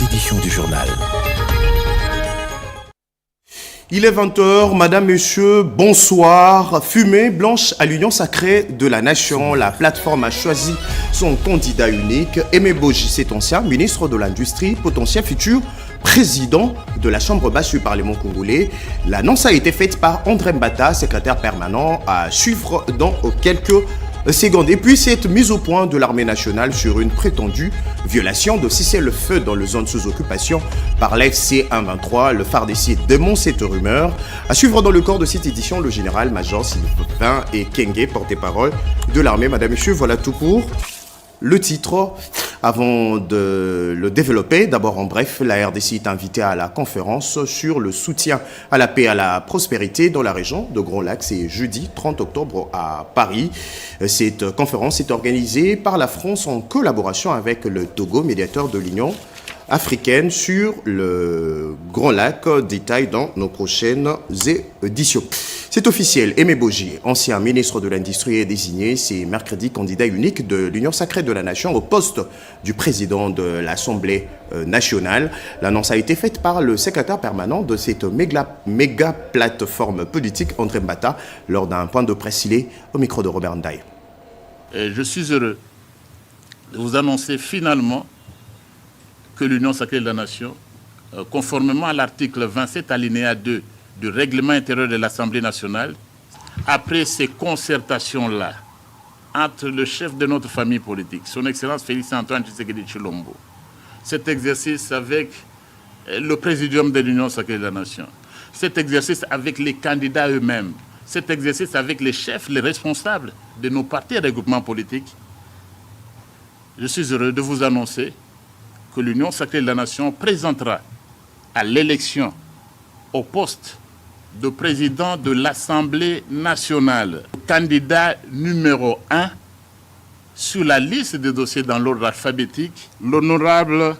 édition du journal. Il est 20h, madame, monsieur, bonsoir. Fumée blanche à l'Union sacrée de la Nation. La plateforme a choisi son candidat unique. Aimé Boji, cet ancien ministre de l'Industrie, potentiel futur président de la Chambre basse du Parlement congolais. L'annonce a été faite par André Mbata, secrétaire permanent, à suivre dans quelques secondes. Et puis cette mise au point de l'armée nationale sur une prétendue violation de cessez-le-feu dans les zones sous occupation par l'FC 123. Le FARDC démonte cette rumeur. À suivre dans le corps de cette édition, le général-major Sylvain et Kenge, porte-parole de l'armée. Madame, monsieur, voilà tout pour le titre. Avant de le développer, d'abord en bref, la RDC est invitée à la conférence sur le soutien à la paix et à la prospérité dans la région de Grand Lac. C'est jeudi 30 octobre à Paris. Cette conférence est organisée par la France en collaboration avec le Togo, médiateur de l'Union africaine sur le Grand Lac. Détail dans nos prochaines éditions. C'est officiel, Aimé Boji, ancien ministre de l'Industrie, est désigné ce mercredi candidat unique de l'Union sacrée de la Nation au poste du président de l'Assemblée nationale. L'annonce a été faite par le secrétaire permanent de cette méga plateforme politique, André Mbata, lors d'un point de presse au micro de Robert Ndaye. Je suis heureux de vous annoncer finalement que l'Union sacrée de la Nation, conformément à l'article 27 alinéa 2 du règlement intérieur de l'Assemblée nationale, après ces concertations-là entre le chef de notre famille politique, son Excellence Félix Antoine Tshisekedi Tshilombo, cet exercice avec le Présidium de l'Union sacrée de la Nation, cet exercice avec les candidats eux-mêmes, cet exercice avec les chefs, les responsables de nos partis et des groupements politiques, je suis heureux de vous annoncer que l'Union sacrée de la Nation présentera à l'élection au poste de président de l'Assemblée nationale, candidat numéro 1 sur la liste des dossiers dans l'ordre alphabétique, l'honorable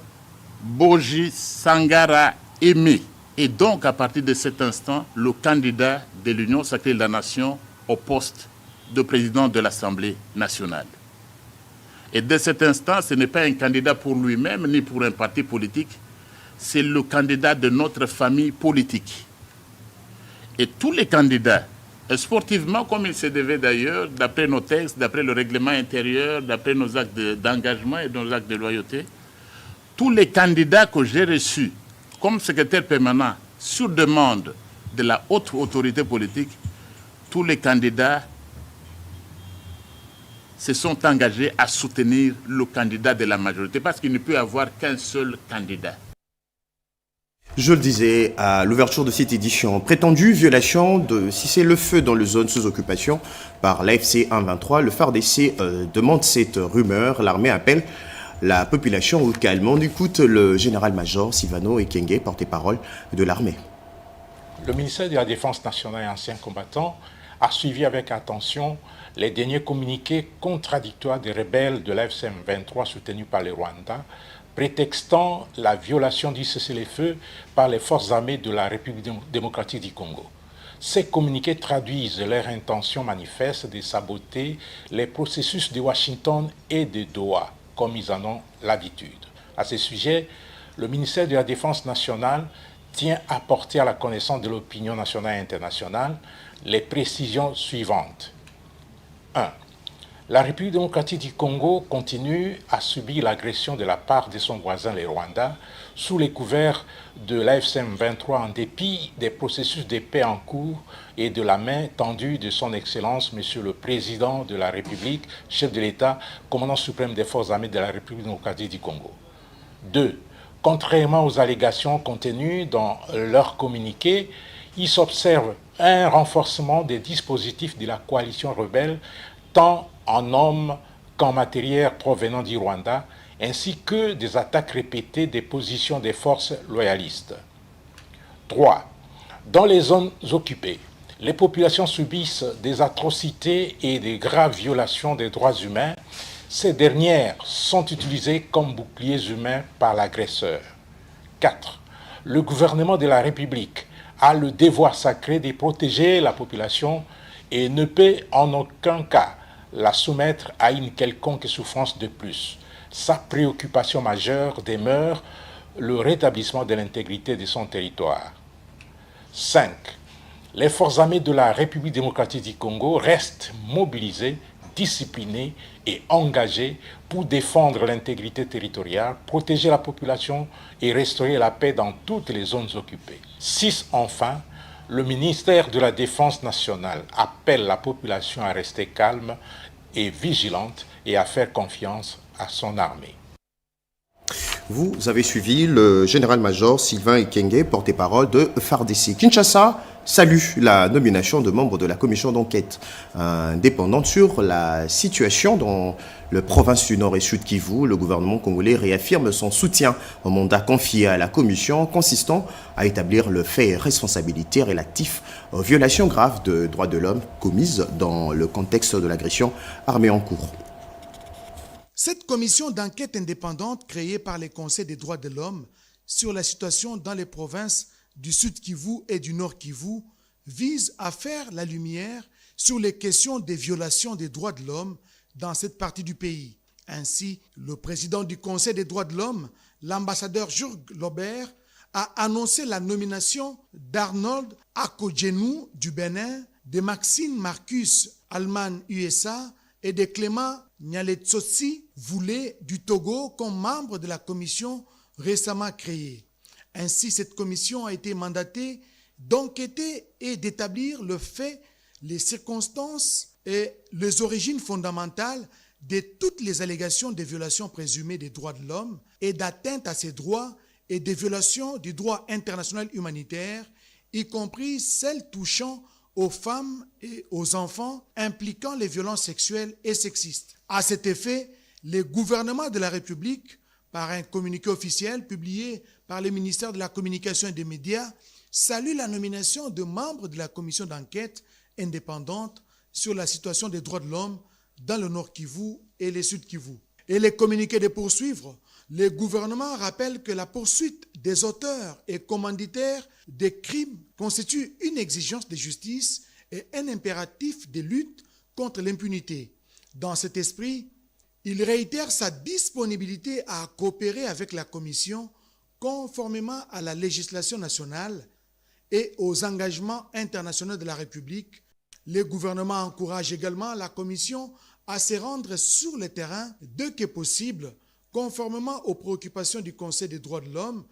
Boji Sangara Aimé. Et donc, à partir de cet instant, le candidat de l'Union sacrée de la Nation au poste de président de l'Assemblée nationale. Et dès cet instant, ce n'est pas un candidat pour lui-même ni pour un parti politique, c'est le candidat de notre famille politique. Et tous les candidats, sportivement comme il se devait d'ailleurs, d'après nos textes, d'après le règlement intérieur, d'après nos actes d'engagement et nos actes de loyauté, tous les candidats que j'ai reçus comme secrétaire permanent sur demande de la haute autorité politique, tous les candidats se sont engagés à soutenir le candidat de la majorité parce qu'il ne peut y avoir qu'un seul candidat. Je le disais à l'ouverture de cette édition, prétendue violation de cessez-le-feu dans les zones sous occupation par l'AFC 123, le FARDC demande cette rumeur. L'armée appelle la population au calme. On écoute le général-major Sylvano Ekenge, porte-parole de l'armée. Le ministère de la Défense nationale et anciens combattants a suivi avec attention les derniers communiqués contradictoires des rebelles de l'AFC 23 soutenus par le Rwanda, prétextant la violation du cessez-le-feu par les forces armées de la République démocratique du Congo. Ces communiqués traduisent leur intention manifeste de saboter les processus de Washington et de Doha, comme ils en ont l'habitude. À ce sujet, le ministère de la Défense nationale tient à porter à la connaissance de l'opinion nationale et internationale les précisions suivantes. 1. La République démocratique du Congo continue à subir l'agression de la part de son voisin le Rwanda sous les couverts de l'AFC 23 en dépit des processus de paix en cours et de la main tendue de son Excellence Monsieur le Président de la République, chef de l'État, commandant suprême des forces armées de la République démocratique du Congo. 2. Contrairement aux allégations contenues dans leur communiqué, il s'observe un renforcement des dispositifs de la coalition rebelle tant en hommes qu'en matériel provenant du Rwanda, ainsi que des attaques répétées des positions des forces loyalistes. 3. Dans les zones occupées, les populations subissent des atrocités et des graves violations des droits humains. Ces dernières sont utilisées comme boucliers humains par l'agresseur. 4. Le gouvernement de la République a le devoir sacré de protéger la population et ne peut en aucun cas la soumettre à une quelconque souffrance de plus. Sa préoccupation majeure demeure le rétablissement de l'intégrité de son territoire. 5. Les forces armées de la République démocratique du Congo restent mobilisées, disciplinées et engagées pour défendre l'intégrité territoriale, protéger la population et restaurer la paix dans toutes les zones occupées. 6. Enfin, le ministère de la Défense nationale appelle la population à rester calme et vigilante et à faire confiance à son armée. Vous avez suivi le général-major Sylvain Ekenge, porte-parole de FARDC. Kinshasa salue la nomination de membres de la commission d'enquête indépendante sur la situation dans la province du Nord et Sud Kivu. Le gouvernement congolais réaffirme son soutien au mandat confié à la commission consistant à établir le fait et responsabilité relatifs aux violations graves de droits de l'homme commises dans le contexte de l'agression armée en cours. Cette commission d'enquête indépendante créée par les Conseils des droits de l'homme sur la situation dans les provinces du Sud Kivu et du Nord Kivu vise à faire la lumière sur les questions des violations des droits de l'homme dans cette partie du pays. Ainsi, le président du Conseil des droits de l'homme, l'ambassadeur Jurg Lobert, a annoncé la nomination d'Arnold Akodjenou du Bénin, de Maxime Marcus Allemagne USA et de Clément Nyaletsotsi Voulé du Togo comme membre de la commission récemment créée. Ainsi, cette commission a été mandatée d'enquêter et d'établir le fait, les circonstances et les origines fondamentales de toutes les allégations de violations présumées des droits de l'homme et d'atteinte à ces droits et des violations du droit international humanitaire, y compris celles touchant aux femmes et aux enfants impliquant les violences sexuelles et sexistes. À cet effet, le gouvernement de la République, par un communiqué officiel publié par le ministère de la Communication et des Médias, salue la nomination de membres de la commission d'enquête indépendante sur la situation des droits de l'homme dans le Nord Kivu et le Sud Kivu. Et les communiqués de poursuivre, le gouvernement rappelle que la poursuite des auteurs et commanditaires des crimes constitue une exigence de justice et un impératif de lutte contre l'impunité. Dans cet esprit, il réitère sa disponibilité à coopérer avec la Commission conformément à la législation nationale et aux engagements internationaux de la République. Le gouvernement encourage également la Commission à se rendre sur le terrain dès que possible, conformément aux préoccupations du Conseil des droits de l'homme,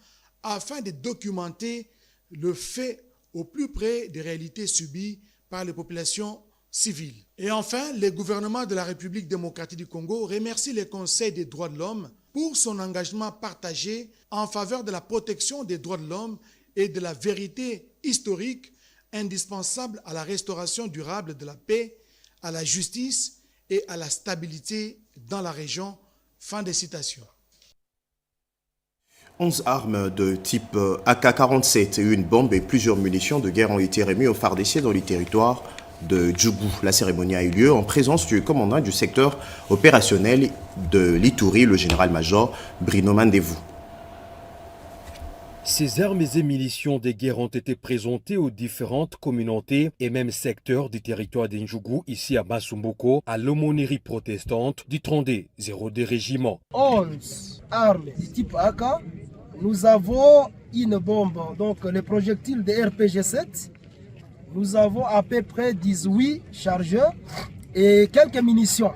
afin de documenter le fait au plus près des réalités subies par les populations civiles. Et enfin, le gouvernement de la République démocratique du Congo remercie le Conseil des droits de l'homme pour son engagement partagé en faveur de la protection des droits de l'homme et de la vérité historique indispensable à la restauration durable de la paix, à la justice et à la stabilité dans la région. Fin de citation. 11 armes de type AK-47 et une bombe et plusieurs munitions de guerre ont été remis aux FARDC dans le territoire de Djougou. La cérémonie a eu lieu en présence du commandant du secteur opérationnel de l'Ituri, le général-major Bruno Mandevou. Ces armes et munitions de guerre ont été présentées aux différentes communautés et même secteurs du territoire d'Ndjougou, ici à Masumbuko, à l'aumônerie protestante du 32-02 régiment. 11 armes du type AK. Nous avons une bombe, donc les projectiles de RPG-7. Nous avons à peu près 18 chargeurs et quelques munitions.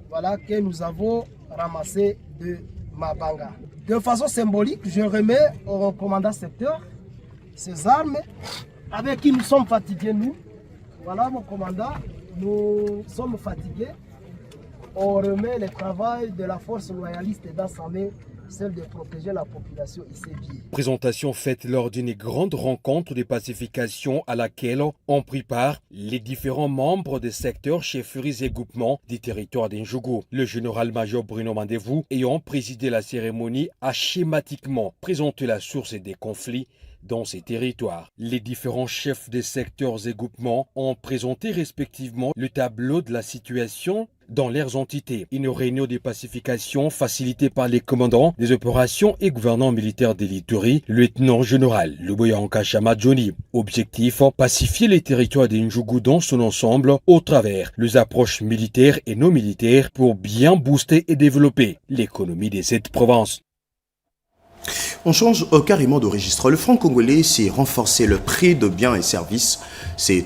Voilà que nous avons ramassé de Mabanga. De façon symbolique, je remets au commandant secteur ces armes avec qui nous sommes fatigués, nous. Voilà mon commandant, nous sommes fatigués. On remet le travail de la force loyaliste dans sa main, celle de protéger la population ici. Présentation faite lors d'une grande rencontre de pacification à laquelle ont pris part les différents membres des secteurs chefferies et groupements du territoire d'Ndjougou. Le général-major Bruno Mandevou, ayant présidé la cérémonie, a schématiquement présenté la source des conflits dans ces territoires. Les différents chefs des secteurs et groupements ont présenté respectivement le tableau de la situation dans leurs entités. Une réunion de pacification facilitée par les commandants des opérations et gouvernants militaires de l'Ituri, lieutenant-général Luboyanka Chamadjoni. Objectif, pacifier les territoires d'Ndjougou dans son ensemble au travers les approches militaires et non militaires pour bien booster et développer l'économie de cette province. On change carrément de registre. Le franc congolais s'est renforcé, le prix de biens et services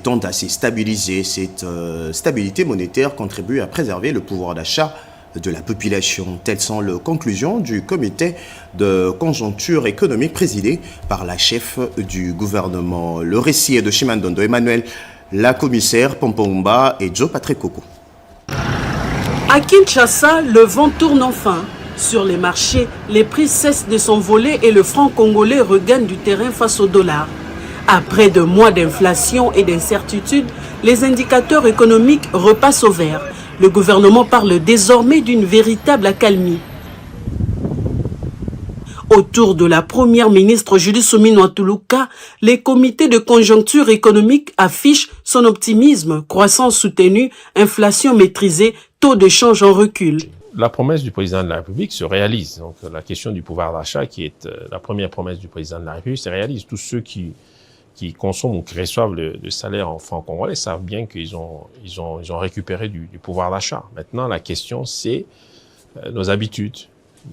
tend à se stabiliser. Cette stabilité monétaire contribue à préserver le pouvoir d'achat de la population. Telles sont les conclusions du comité de conjoncture économique présidé par la chef du gouvernement. Le récit est de Chimandondo Emmanuel, la commissaire Pompomba et Joe Patrick Coco. À Kinshasa, le vent tourne enfin. Sur les marchés, les prix cessent de s'envoler et le franc congolais regagne du terrain face au dollar. Après 2 mois d'inflation et d'incertitude, les indicateurs économiques repassent au vert. Le gouvernement parle désormais d'une véritable accalmie. Autour de la première ministre Julie Souminwa-Tuluka, les comités de conjoncture économique affichent son optimisme, croissance soutenue, inflation maîtrisée, taux de change en recul. La promesse du président de la République se réalise. Donc, la question du pouvoir d'achat, qui est la première promesse du président de la République, se réalise. Tous ceux qui consomment ou qui reçoivent le salaire en francs congolais savent bien qu'ils ont récupéré du pouvoir d'achat. Maintenant, la question, c'est nos habitudes.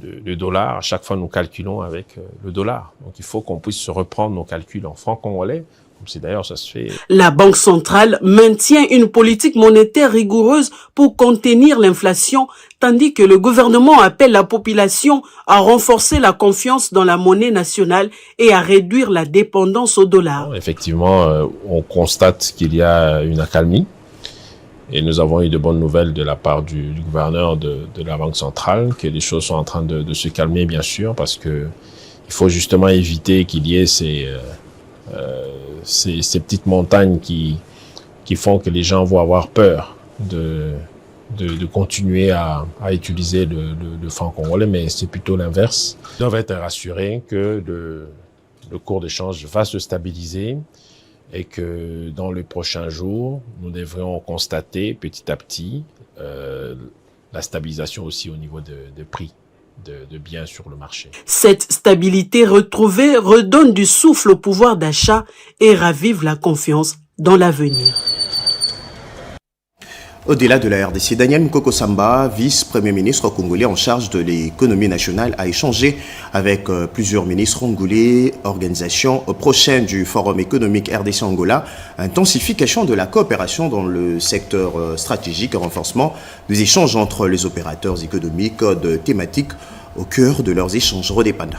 Le dollar, à chaque fois, nous calculons avec le dollar. Donc, il faut qu'on puisse se reprendre nos calculs en francs congolais. C'est d'ailleurs, ça se fait. La Banque centrale maintient une politique monétaire rigoureuse pour contenir l'inflation, tandis que le gouvernement appelle la population à renforcer la confiance dans la monnaie nationale et à réduire la dépendance au dollar. Effectivement, on constate qu'il y a une accalmie et nous avons eu de bonnes nouvelles de la part du gouverneur de la Banque centrale, que les choses sont en train de se calmer, bien sûr, parce que il faut justement éviter qu'il y ait ces petites montagnes qui font que les gens vont avoir peur de continuer à utiliser le franc congolais, mais c'est plutôt l'inverse. Ils doivent être rassurés que le cours d'échange va se stabiliser et que dans les prochains jours, nous devrions constater petit à petit la stabilisation aussi au niveau de prix de biens sur le marché. Cette stabilité retrouvée redonne du souffle au pouvoir d'achat et ravive la confiance dans l'avenir. Au-delà de la RDC, Daniel Mukoko Samba, vice-premier ministre congolais en charge de l'économie nationale, a échangé avec plusieurs ministres congolais. Organisation prochaine du Forum économique RDC-Angola, intensification de la coopération dans le secteur stratégique et renforcement des échanges entre les opérateurs économiques de thématiques au cœur de leurs échanges. Rodépanda.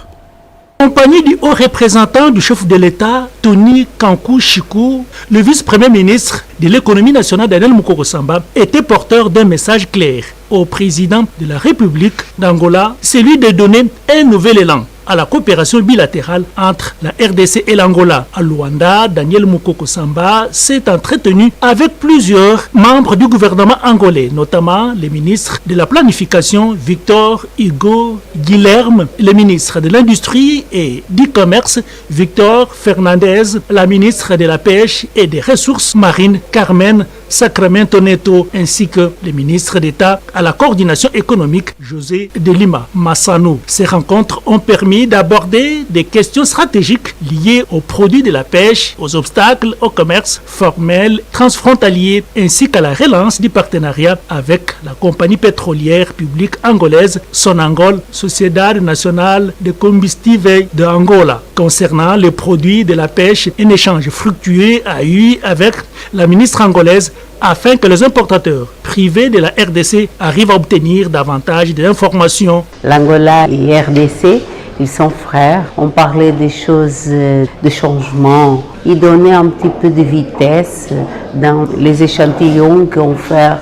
En compagnie du haut représentant du chef de l'État, Tony Kankou Chikou, le vice-premier ministre de l'économie nationale, Daniel Mukoko Samba, était porteur d'un message clair au président de la République d'Angola, celui de donner un nouvel élan à la coopération bilatérale entre la RDC et l'Angola. À Luanda, Daniel Mukoko Samba s'est entretenu avec plusieurs membres du gouvernement angolais, notamment les ministres de la planification Victor Hugo Guilherme, le ministre de l'Industrie et du Commerce Victor Fernandez, la ministre de la Pêche et des Ressources marines Carmen Sacramento Neto, ainsi que le ministre d'État à la coordination économique José de Lima Massano. Ces rencontres ont permis d'aborder des questions stratégiques liées aux produits de la pêche, aux obstacles au commerce formel transfrontalier, ainsi qu'à la relance du partenariat avec la compagnie pétrolière publique angolaise Sonangol, Sociedade Nationale de Combustibles de Angola. Concernant les produits de la pêche, un échange fructueux a eu avec la ministre angolaise afin que les importateurs privés de la RDC arrivent à obtenir davantage d'informations. L'Angola et RDC, ils sont frères. On parlait des choses de changement. Ils donnaient un petit peu de vitesse dans les échantillons qu'on fait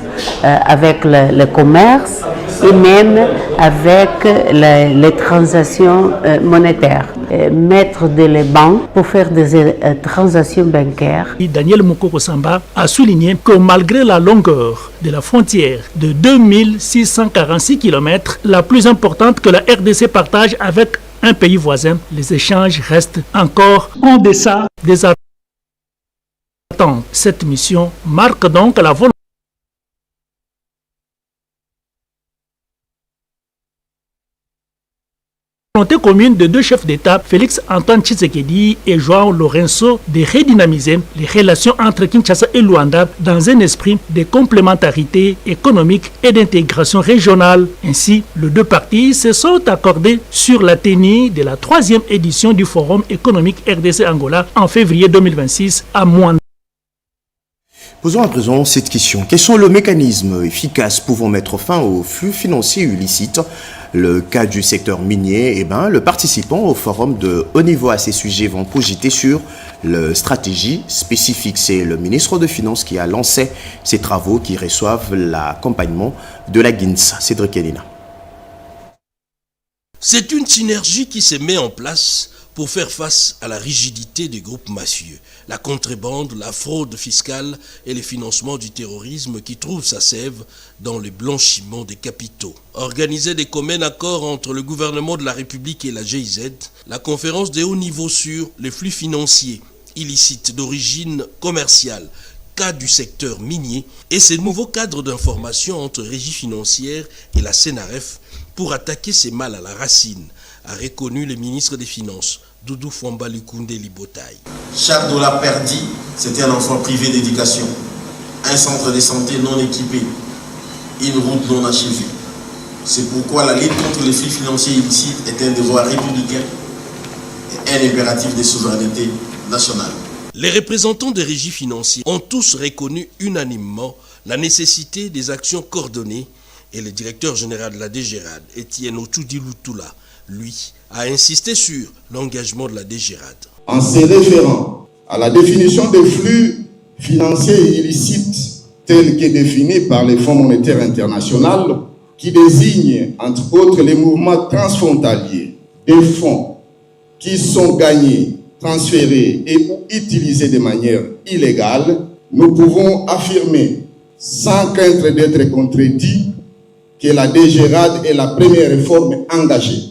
avec le commerce et même avec les transactions monétaires. Mettre des banques pour faire des transactions bancaires. Daniel Mukoko Samba a souligné que malgré la longueur de la frontière de 2646 km, la plus importante que la RDC partage avec un pays voisin, les échanges restent encore en deçà des attentes. Cette mission marque donc la volonté volonté commune de deux chefs d'État, Félix Antoine Tshisekedi et João Lourenço, de redynamiser les relations entre Kinshasa et Luanda dans un esprit de complémentarité économique et d'intégration régionale. Ainsi, les deux parties se sont accordés sur la tenue de la 3e édition du Forum économique RDC-Angola en février 2026 à Mwanda. Posons à présent cette question. Quels sont les mécanismes efficaces pouvant mettre fin aux flux financiers illicites? Le cas du secteur minier, le participant au forum de haut niveau à ces sujets vont cogiter sur la stratégie spécifique. C'est le ministre des Finances qui a lancé ces travaux qui reçoivent l'accompagnement de la GINS. Cédric Elina. C'est une synergie qui se met en place pour faire face à la rigidité des groupes mafieux, la contrebande, la fraude fiscale et le financement du terrorisme qui trouve sa sève dans le blanchiment des capitaux. Organiser des communs accords entre le gouvernement de la République et la GIZ, la conférence de haut niveau sur les flux financiers illicites d'origine commerciale, cas du secteur minier et ces nouveaux cadres d'information entre régie financière et la CNRF pour attaquer ces mal à la racine, a reconnu le ministre des Finances, Doudou Fwamba Lukunde Libotaï. Chaque dollar perdu, c'était un enfant privé d'éducation, un centre de santé non équipé, une route non achevée. C'est pourquoi la lutte contre les flux financiers illicites est un devoir républicain et un impératif de souveraineté nationale. Les représentants des régies financières ont tous reconnu unanimement la nécessité des actions coordonnées et le directeur général de la DGRAD, Etienne Otudi-Lutula, lui, a insisté sur l'engagement de la DGRAD. En se référant à la définition des flux financiers illicites tels que définis par le Fonds monétaire international, qui désigne entre autres les mouvements transfrontaliers des fonds qui sont gagnés, transférés et ou utilisés de manière illégale, nous pouvons affirmer, sans craindre d'être contredits, que la DGRAD est la première réforme engagée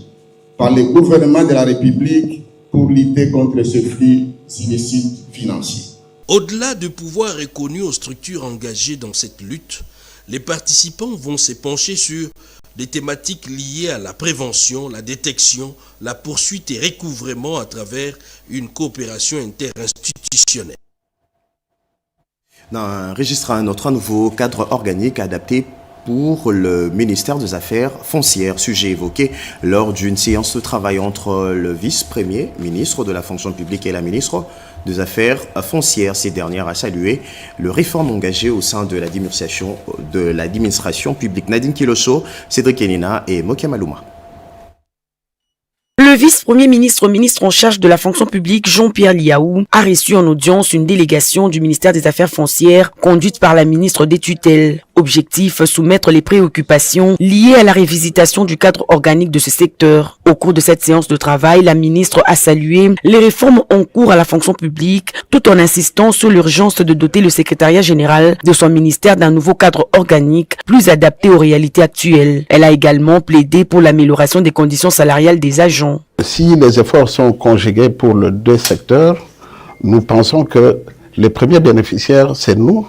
par le gouvernement de la République pour lutter contre ce flux illicite financier. Au-delà du pouvoir reconnu aux structures engagées dans cette lutte, les participants vont se pencher sur des thématiques liées à la prévention, la détection, la poursuite et recouvrement à travers une coopération interinstitutionnelle. Enregistre un nouveau cadre organique adapté pour le ministère des Affaires foncières, sujet évoqué lors d'une séance de travail entre le vice-premier ministre de la fonction publique et la ministre des Affaires foncières. Ces dernières a salué le réforme engagée au sein de l'administration publique. Nadine Kiloso, Cédric Enina et Mokia Malouma. Le vice-premier ministre en charge de la fonction publique, Jean-Pierre Liaou, a reçu en audience une délégation du ministère des Affaires foncières conduite par la ministre des tutelles. Objectif, soumettre les préoccupations liées à la révisitation du cadre organique de ce secteur. Au cours de cette séance de travail, la ministre a salué les réformes en cours à la fonction publique, tout en insistant sur l'urgence de doter le secrétariat général de son ministère d'un nouveau cadre organique plus adapté aux réalités actuelles. Elle a également plaidé pour l'amélioration des conditions salariales des agents. Si les efforts sont conjugués pour les deux secteurs, nous pensons que les premiers bénéficiaires, c'est nous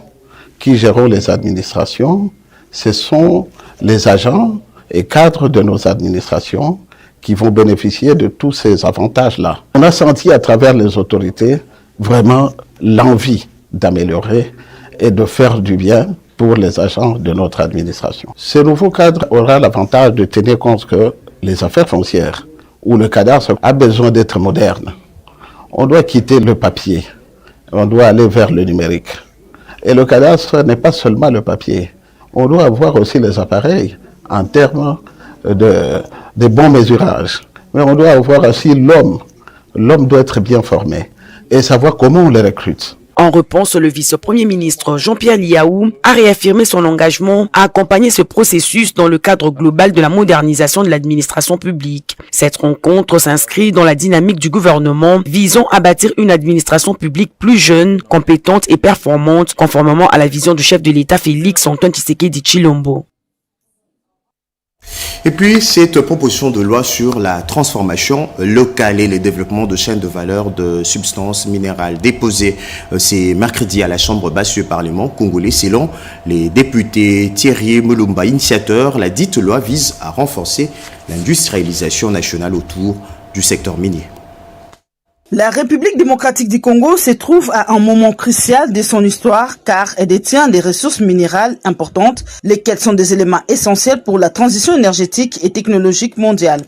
qui gérons les administrations. Ce sont les agents et cadres de nos administrations qui vont bénéficier de tous ces avantages-là. On a senti à travers les autorités vraiment l'envie d'améliorer et de faire du bien pour les agents de notre administration. Ce nouveau cadre aura l'avantage de tenir compte que les affaires foncières où le cadastre a besoin d'être moderne. On doit quitter le papier, on doit aller vers le numérique. Et le cadastre n'est pas seulement le papier, on doit avoir aussi les appareils en termes de bons mesurages. Mais on doit avoir aussi l'homme. L'homme doit être bien formé et savoir comment on le recrute. En réponse, le vice-premier ministre Jean-Pierre Liaou a réaffirmé son engagement à accompagner ce processus dans le cadre global de la modernisation de l'administration publique. Cette rencontre s'inscrit dans la dynamique du gouvernement visant à bâtir une administration publique plus jeune, compétente et performante, conformément à la vision du chef de l'État Félix Antoine Tshisekedi Tshilombo. Et puis, cette proposition de loi sur la transformation locale et le développement de chaînes de valeur de substances minérales déposée c'est mercredi à la Chambre basse du Parlement congolais. Selon les députés Thierry Mulumba, initiateur, la dite loi vise à renforcer l'industrialisation nationale autour du secteur minier. La République démocratique du Congo se trouve à un moment crucial de son histoire car elle détient des ressources minérales importantes, lesquelles sont des éléments essentiels pour la transition énergétique et technologique mondiale.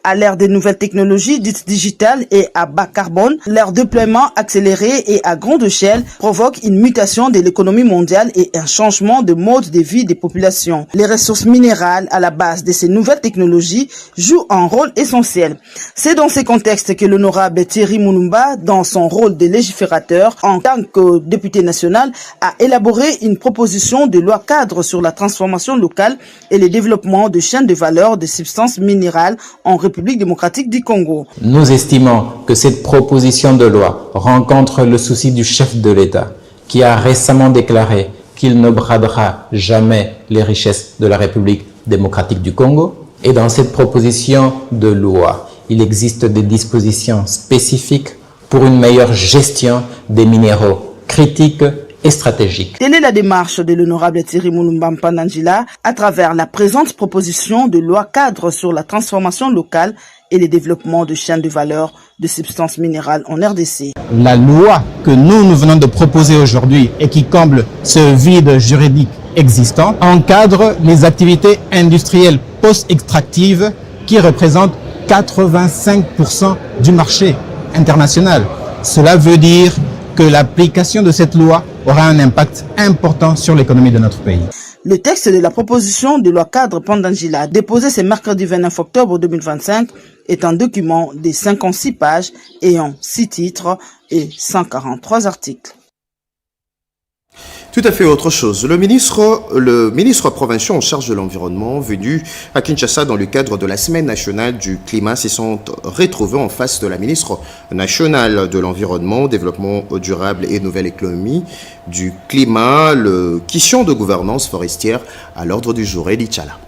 À l'ère des nouvelles technologies dites digitales et à bas carbone, leur déploiement accéléré et à grande échelle provoque une mutation de l'économie mondiale et un changement de mode de vie des populations. Les ressources minérales à la base de ces nouvelles technologies jouent un rôle essentiel. C'est dans ce contexte que l'honorable Thierry Mulumba, dans son rôle de légiférateur en tant que député national, a élaboré une proposition de loi cadre sur la transformation locale et le développement de chaînes de valeur de substances minérales en République démocratique du Congo. Nous estimons que cette proposition de loi rencontre le souci du chef de l'État qui a récemment déclaré qu'il ne bradera jamais les richesses de la République démocratique du Congo. Et dans cette proposition de loi, il existe des dispositions spécifiques pour une meilleure gestion des minéraux critiques et stratégiques. Telle est la démarche de l'honorable Thierry Mulumba Mpanangila à travers la présente proposition de loi cadre sur la transformation locale et le développement de chaînes de valeur de substances minérales en RDC. La loi que nous venons de proposer aujourd'hui et qui comble ce vide juridique existant encadre les activités industrielles post-extractives qui représentent 85% du marché international. Cela veut dire que l'application de cette loi aura un impact important sur l'économie de notre pays. Le texte de la proposition de loi cadre Mpanangila, déposé ce mercredi 29 octobre 2025, est un document de 56 pages ayant 6 titres et 143 articles. Tout à fait autre chose. Le ministre provincial en charge de l'environnement venu à Kinshasa dans le cadre de la semaine nationale du climat se sont retrouvés en face de la ministre nationale de l'environnement, développement durable et nouvelle économie du climat, le question de gouvernance forestière à l'ordre du jour. Elie Tchala.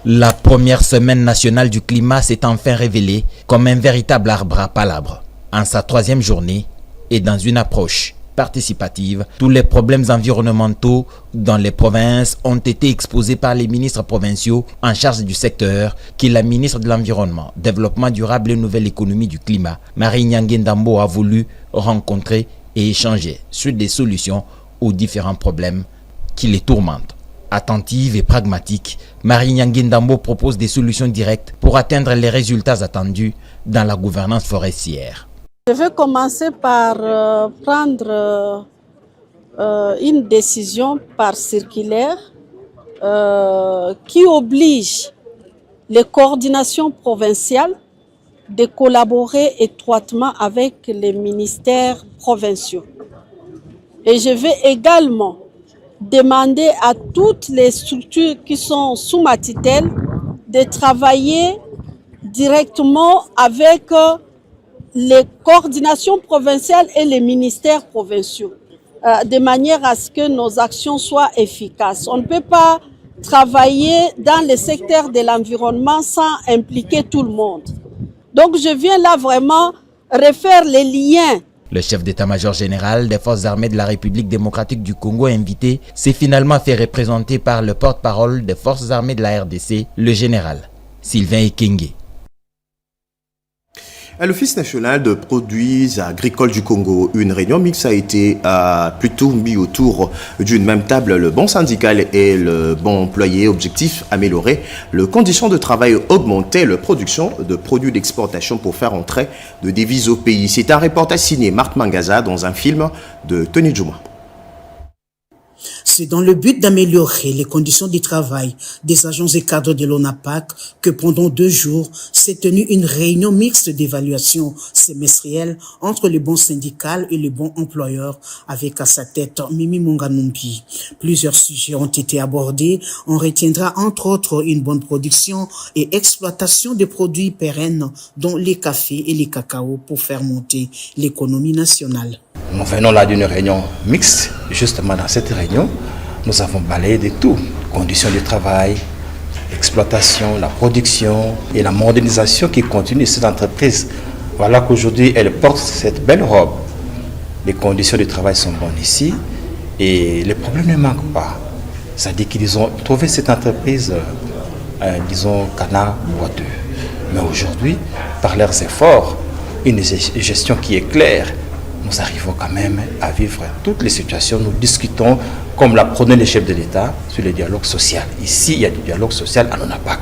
La première semaine nationale du climat s'est enfin révélée comme un véritable arbre à palabres. En sa 3e journée et dans une approche participative, tous les problèmes environnementaux dans les provinces ont été exposés par les ministres provinciaux en charge du secteur, qui est la ministre de l'Environnement, Développement durable et Nouvelle économie du climat, Marie Nyangué Ndambo, a voulu rencontrer et échanger sur des solutions aux différents problèmes qui les tourmentent. Attentive et pragmatique, Marie Nyangué Ndambo propose des solutions directes pour atteindre les résultats attendus dans la gouvernance forestière. Je vais commencer par prendre une décision par circulaire qui oblige les coordinations provinciales de collaborer étroitement avec les ministères provinciaux. Et je vais également demander à toutes les structures qui sont sous ma tutelle de travailler directement avec les coordinations provinciales et les ministères provinciaux, de manière à ce que nos actions soient efficaces. On ne peut pas travailler dans le secteur de l'environnement sans impliquer tout le monde. Donc je viens là vraiment refaire les liens. Le chef d'état-major général des forces armées de la République démocratique du Congo invité s'est finalement fait représenter par le porte-parole des forces armées de la RDC, le général Sylvain Ekenge. À l'Office national de produits agricoles du Congo, une réunion mixte a été plutôt mise autour d'une même table. Le bon syndical et le bon employé. Objectif, améliorer les conditions de travail, augmenter la production de produits d'exportation pour faire entrer de devises au pays. C'est un reportage signé Marc Mangaza dans un film de Tony Djouma. C'est dans le but d'améliorer les conditions de travail des agents et cadres de l'ONAPAC que pendant 2 jours s'est tenue une réunion mixte d'évaluation semestrielle entre le bon syndical et le bon employeur avec à sa tête Mimi Monganumbi. Plusieurs sujets ont été abordés. On retiendra entre autres une bonne production et exploitation de produits pérennes dont les cafés et les cacao pour faire monter l'économie nationale. Nous venons là d'une réunion mixte. Justement, dans cette réunion, nous avons balayé de tout. Conditions du travail, l'exploitation, la production et la modernisation qui continue cette entreprise. Voilà qu'aujourd'hui, elle porte cette belle robe. Les conditions de travail sont bonnes ici et les problèmes ne manquent pas. C'est-à-dire qu'ils ont trouvé cette entreprise, disons, canard boiteux. Mais aujourd'hui, par leurs efforts, une gestion qui est claire, nous arrivons quand même à vivre toutes les situations. Nous discutons, comme l'a prôné le chef de l'État, sur le dialogue social. Ici, il y a du dialogue social à l'ONAPAC.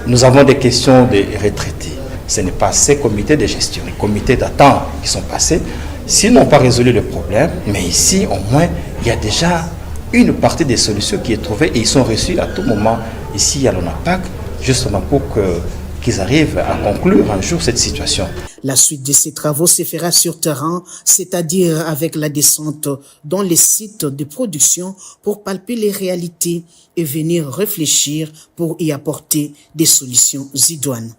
Nous avons des questions de retraités. Ce n'est pas ces comités de gestion, les comités d'attente qui sont passés, s'ils n'ont pas résolu le problème, mais ici, au moins, il y a déjà une partie des solutions qui est trouvée et ils sont reçus à tout moment ici à l'ONAPAC, justement pour qu'ils arrivent à conclure un jour cette situation. La suite de ces travaux se fera sur terrain, c'est-à-dire avec la descente dans les sites de production pour palper les réalités et venir réfléchir pour y apporter des solutions idoines.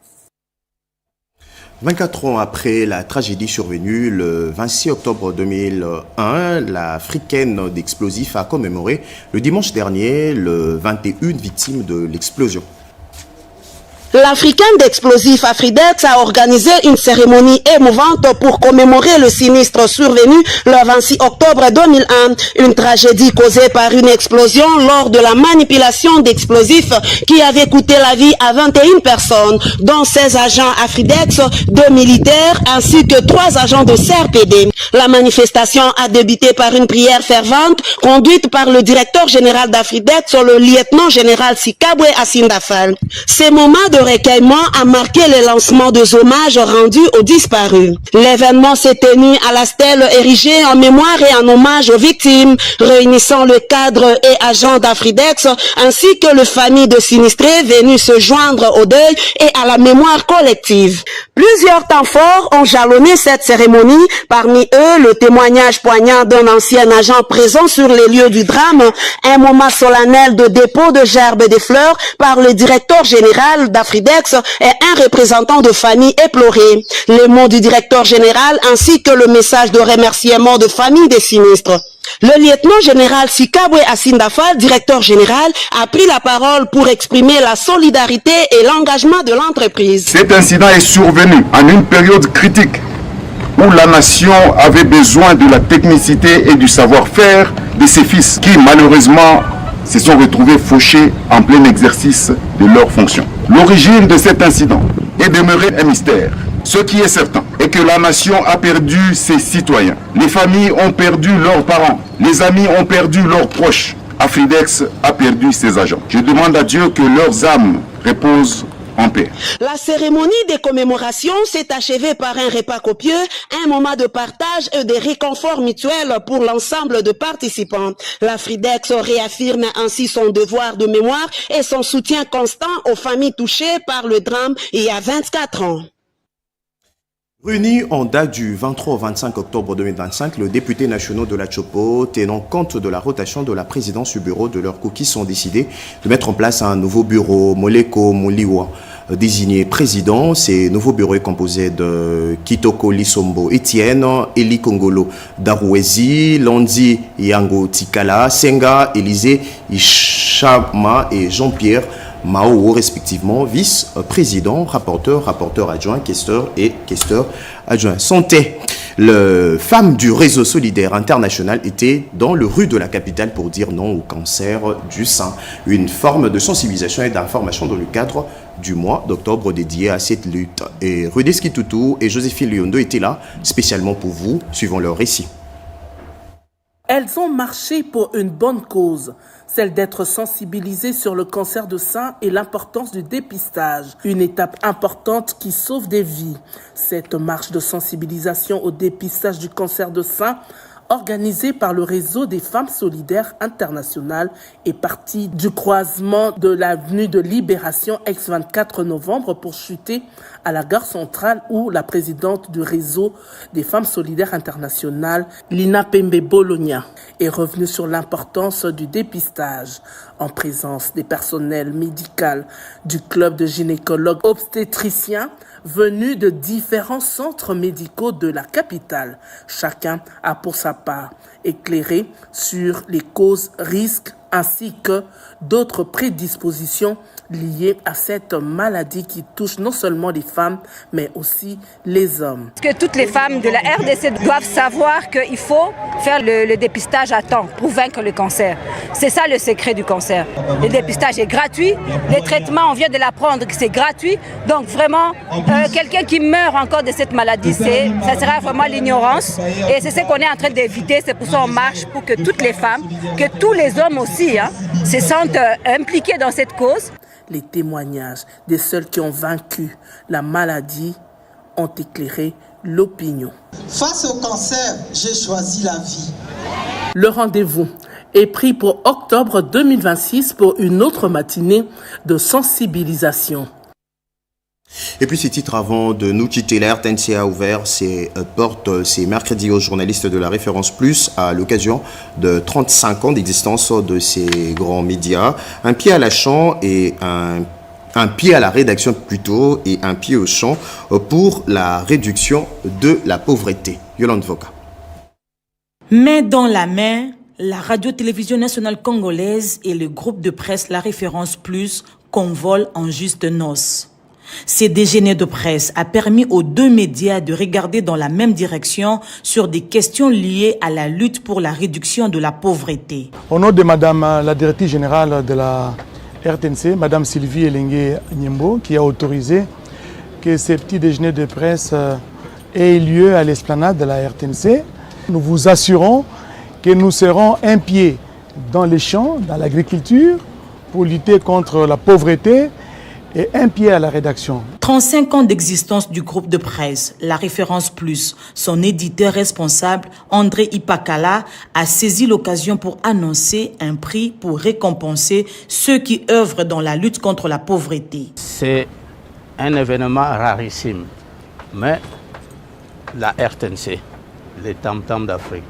24 ans après la tragédie survenue le 26 octobre 2001, l'Africaine d'explosifs a commémoré le dimanche dernier le 21 victimes de l'explosion. L'Africaine d'explosifs Afridex a organisé une cérémonie émouvante pour commémorer le sinistre survenu le 26 octobre 2001, une tragédie causée par une explosion lors de la manipulation d'explosifs qui avait coûté la vie à 21 personnes, dont 16 agents Afridex, 2 militaires ainsi que 3 agents de CRPD. La manifestation a débuté par une prière fervente conduite par le directeur général d'Afridex, le lieutenant-général Sikabwe Asindafal. Ces moments de recueillement a marqué le lancement des hommages rendus aux disparus. L'événement s'est tenu à la stèle érigée en mémoire et en hommage aux victimes, réunissant le cadre et agents d'Afridex ainsi que les familles de sinistrés venus se joindre au deuil et à la mémoire collective. Plusieurs temps forts ont jalonné cette cérémonie, parmi eux le témoignage poignant d'un ancien agent présent sur les lieux du drame, un moment solennel de dépôt de gerbes et de fleurs par le directeur général d'Afridex et un représentant de famille éplorée. Les mots du directeur général ainsi que le message de remerciement de famille des sinistres. Le lieutenant-général Sikabwe Asindafal, directeur général, a pris la parole pour exprimer la solidarité et l'engagement de l'entreprise. Cet incident est survenu en une période critique où la nation avait besoin de la technicité et du savoir-faire de ses fils qui, malheureusement, se sont retrouvés fauchés en plein exercice de leurs fonctions. L'origine de cet incident est demeurée un mystère. Ce qui est certain est que la nation a perdu ses citoyens. Les familles ont perdu leurs parents. Les amis ont perdu leurs proches. Afridex a perdu ses agents. Je demande à Dieu que leurs âmes reposent en paix. La cérémonie de commémoration s'est achevée par un repas copieux, un moment de partage et de réconfort mutuel pour l'ensemble de participants. L'Afridex réaffirme ainsi son devoir de mémoire et son soutien constant aux familles touchées par le drame il y a 24 ans. Réunis en date du 23 au 25 octobre 2025, le député national de la Chopo, tenant compte de la rotation de la présidence du bureau de leurs cookies, ont décidé de mettre en place un nouveau bureau, Moleko Moliwa, désigné président. Ces nouveaux bureaux est composé de Kitoko Lisombo Etienne, Eli Kongolo Darouezi, Londi Yango Tikala, Senga Élisée Ishama et Jean-Pierre Mao, respectivement, vice-président, rapporteur adjoint, questeur et questeur adjoint. Santé. Les femmes du réseau solidaire international étaient dans le rue de la capitale pour dire non au cancer du sein. Une forme de sensibilisation et d'information dans le cadre du mois d'octobre dédié à cette lutte. Et Rudeski Toutou et Joséphine Lyondo étaient là spécialement pour vous, suivant leur récit. Elles ont marché pour une bonne cause, celle d'être sensibilisées sur le cancer de sein et l'importance du dépistage, une étape importante qui sauve des vies. Cette marche de sensibilisation au dépistage du cancer de sein, organisée par le réseau des femmes solidaires internationales, est partie du croisement de l'avenue de Libération ex-24 novembre pour chuter à la gare centrale où la présidente du réseau des femmes solidaires internationales, Lina Pembe Bologna, est revenue sur l'importance du dépistage en présence des personnels médicaux du club de gynécologues obstétriciens venus de différents centres médicaux de la capitale. Chacun a pour sa part éclairé sur les causes, risques, ainsi que d'autres prédispositions liées à cette maladie qui touche non seulement les femmes, mais aussi les hommes. Que toutes les femmes de la RDC doivent savoir qu'il faut faire le dépistage à temps pour vaincre le cancer. C'est ça le secret du cancer. Le dépistage est gratuit, les traitements, on vient de l'apprendre que c'est gratuit. Donc vraiment, quelqu'un qui meurt encore de cette maladie, ça sera vraiment l'ignorance. Et c'est ce qu'on est en train d'éviter. C'est pour ça qu'on marche pour que toutes les femmes, que tous les hommes aussi, se sentent impliqués dans cette cause. Les témoignages des seuls qui ont vaincu la maladie ont éclairé l'opinion. Face au cancer, j'ai choisi la vie. Le rendez-vous est pris pour octobre 2026 pour une autre matinée de sensibilisation. Et puis ces titres avant de nous quitter, la RTNC a ouvert ses portes ces mercredis aux journalistes de la Référence Plus à l'occasion de 35 ans d'existence de ces grands médias. Un pied à la champ et un pied à la rédaction plutôt et un pied au champ pour la réduction de la pauvreté. Yolande Voka. Main dans la main, la radio-télévision nationale congolaise et le groupe de presse La Référence Plus convolent en juste noces. Ces déjeuners de presse a permis aux deux médias de regarder dans la même direction sur des questions liées à la lutte pour la réduction de la pauvreté. Au nom de Madame la directrice générale de la RTNC, Madame Sylvie Elengue Nyembo, qui a autorisé que ces petits déjeuners de presse aient lieu à l'esplanade de la RTNC, nous vous assurons que nous serons un pied dans les champs, dans l'agriculture, pour lutter contre la pauvreté, et un pied à la rédaction. 35 ans d'existence du groupe de presse, La Référence Plus. Son éditeur responsable, André Ipakala, a saisi l'occasion pour annoncer un prix pour récompenser ceux qui œuvrent dans la lutte contre la pauvreté. C'est un événement rarissime, mais la RTNC, les tam-tams d'Afrique,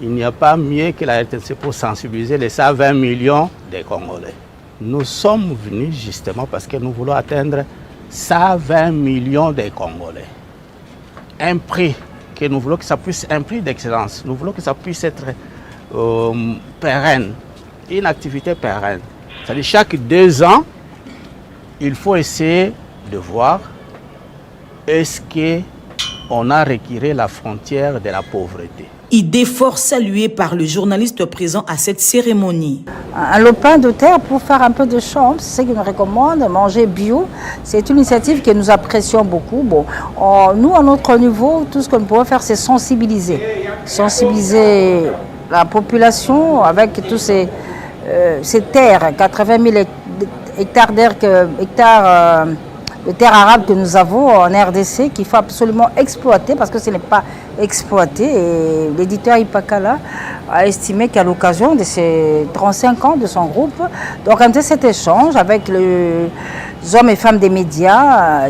il n'y a pas mieux que la RTNC pour sensibiliser les 120 millions des Congolais. Nous sommes venus justement parce que nous voulons atteindre 120 millions de Congolais. Un prix que nous voulons que ça puisse, un prix d'excellence, nous voulons que ça puisse être pérenne, une activité pérenne. C'est-à-dire chaque 2 ans, il faut essayer de voir est-ce qu'on a retiré la frontière de la pauvreté. Idée fort saluée par le journaliste présent à cette cérémonie. Un lopin de terre pour faire un peu de chambre, c'est ce qu'il nous recommande, manger bio. C'est une initiative que nous apprécions beaucoup. Bon, nous, à notre niveau, tout ce qu'on peut faire, c'est sensibiliser. Sensibiliser la population avec tous ces terres, 80 000 hectares de terres arables que nous avons en RDC qu'il faut absolument exploiter parce que ce n'est pas exploité. Et l'éditeur Ipakala a estimé qu'à l'occasion de ces 35 ans de son groupe, d'organiser cet échange avec les hommes et femmes des médias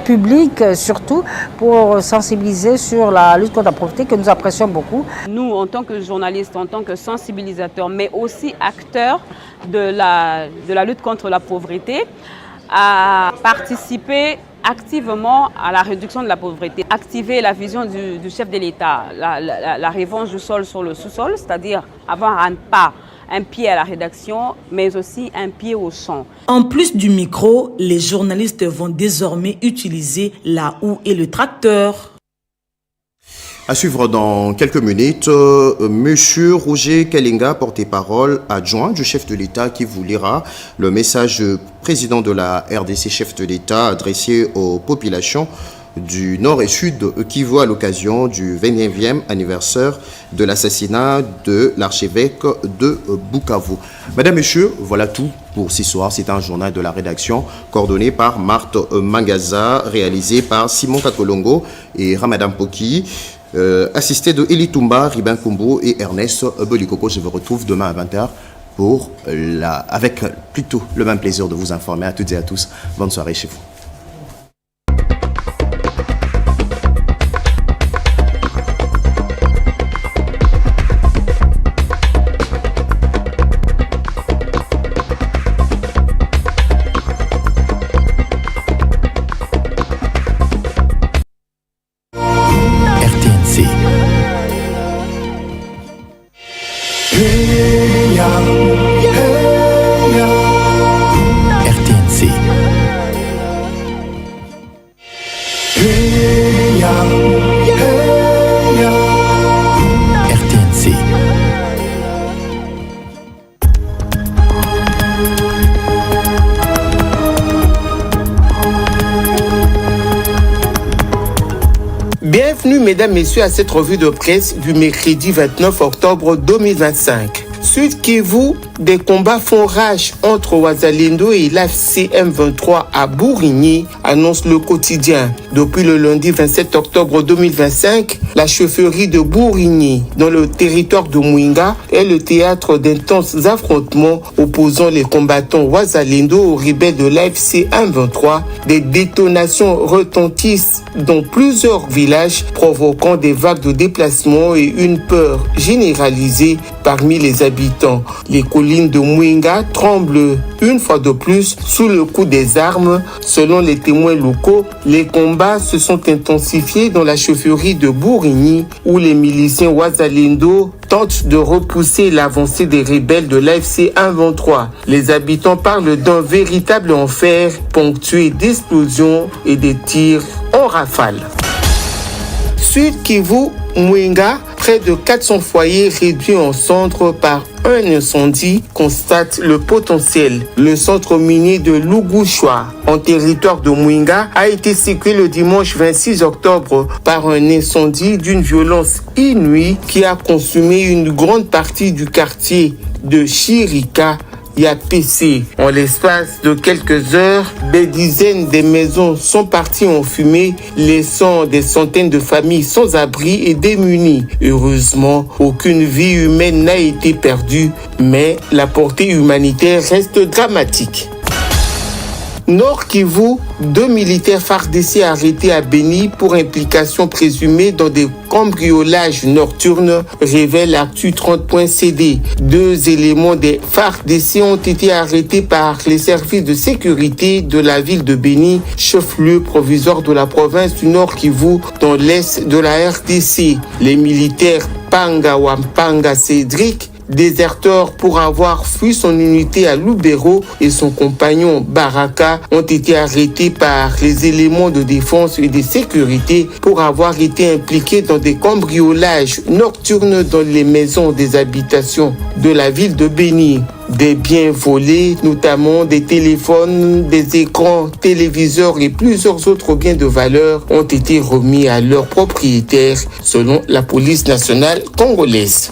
publics surtout, pour sensibiliser sur la lutte contre la pauvreté que nous apprécions beaucoup. Nous, en tant que journalistes, en tant que sensibilisateurs, mais aussi acteurs de la lutte contre la pauvreté, à participer activement à la réduction de la pauvreté, activer la vision du chef de l'État, la revanche du sol sur le sous-sol, c'est-à-dire avoir un pied à la rédaction, mais aussi un pied au champ. En plus du micro, les journalistes vont désormais utiliser la houe et le tracteur. À suivre dans quelques minutes, Monsieur Roger Kalinga, porte-parole adjoint du chef de l'État, qui vous lira le message du président de la RDC, chef de l'État, adressé aux populations du Nord et Sud Kivu à l'occasion du 29e anniversaire de l'assassinat de l'archevêque de Bukavu. Madame, Messieurs, voilà tout pour ce soir. C'est un journal de la rédaction coordonné par Marthe Mangaza, réalisé par Simon Kakolongo et Ramadan Poki. Assisté de Eli Toumba, Ribin Kumbo et Ernest Bolikoko. Je vous retrouve demain à 20h avec plutôt le même plaisir de vous informer à toutes et à tous. Bonne soirée chez vous. Hey, Bienvenue, mesdames, messieurs, à cette revue de presse du mercredi 29 octobre 2025. Sud Kivu, des combats font rage entre Wazalendo et l'AFC M23 à Bourigny, annonce le quotidien. Depuis le lundi 27 octobre 2025, la chefferie de Bourigny, dans le territoire de Mouinga, est le théâtre d'intenses affrontements opposant les combattants Wazalendo aux rebelles de l'AFC M23. Des détonations retentissent dans plusieurs villages, provoquant des vagues de déplacements et une peur généralisée parmi les habitants. Les collines de Mouinga tremblent une fois de plus sous le coup des armes. Selon les témoins locaux, les combats se sont intensifiés dans la chefferie de Bourigny où les miliciens Wazalendo tentent de repousser l'avancée des rebelles de l'AFC M23. Les habitants parlent d'un véritable enfer ponctué d'explosions et de tirs en rafale. Sud Kivu, Mouinga, près de 400 foyers réduits en cendres par un incendie, constate le potentiel. Le centre minier de Lugushwa, en territoire de Mouinga, a été secoué le dimanche 26 octobre par un incendie d'une violence inouïe qui a consumé une grande partie du quartier de Chirika. Yapc. En l'espace de quelques heures, des dizaines de maisons sont parties en fumée, laissant des centaines de familles sans abri et démunies. Heureusement, aucune vie humaine n'a été perdue, mais la portée humanitaire reste dramatique. Nord Kivu, 2 militaires FARDC arrêtés à Beni pour implication présumée dans des cambriolages nocturnes, révèle Actu30.cd. 2 éléments des FARDC ont été arrêtés par les services de sécurité de la ville de Beni, chef-lieu provisoire de la province du Nord Kivu, dans l'est de la RDC. Les militaires Panga Wampanga Cédric, déserteur pour avoir fui son unité à Lubero, et son compagnon Baraka ont été arrêtés par les éléments de défense et de sécurité pour avoir été impliqués dans des cambriolages nocturnes dans les maisons des habitations de la ville de Beni. Des biens volés, notamment des téléphones, des écrans, téléviseurs et plusieurs autres biens de valeur ont été remis à leurs propriétaires, selon la police nationale congolaise.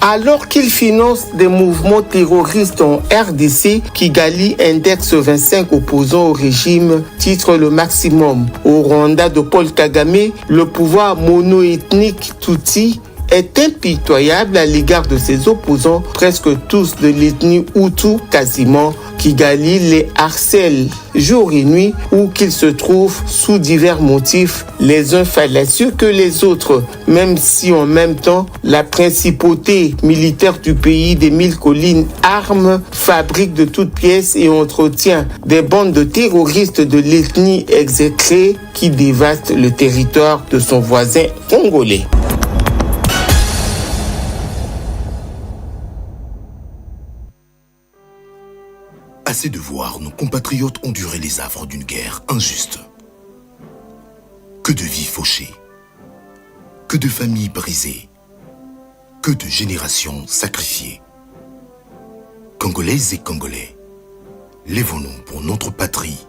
Alors qu'il finance des mouvements terroristes en RDC, Kigali indexe 25 opposants au régime, titre le maximum. Au Rwanda de Paul Kagame, le pouvoir monoethnique Tutsi est impitoyable à l'égard de ses opposants, presque tous de l'ethnie Hutu quasiment. Kigali les harcèle jour et nuit où qu'ils se trouvent sous divers motifs, les uns fallacieux que les autres, même si en même temps la principauté militaire du pays des 1000 collines arme, fabrique de toutes pièces et entretient des bandes de terroristes de l'ethnie exécrée qui dévastent le territoire de son voisin congolais. Assez de voir nos compatriotes endurer les affres d'une guerre injuste. Que de vies fauchées, que de familles brisées, que de générations sacrifiées. Congolaises et Congolais, lèvons-nous pour notre patrie,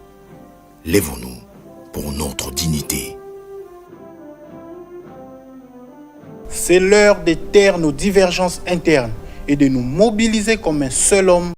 lèvons-nous pour notre dignité. C'est l'heure de taire nos divergences internes et de nous mobiliser comme un seul homme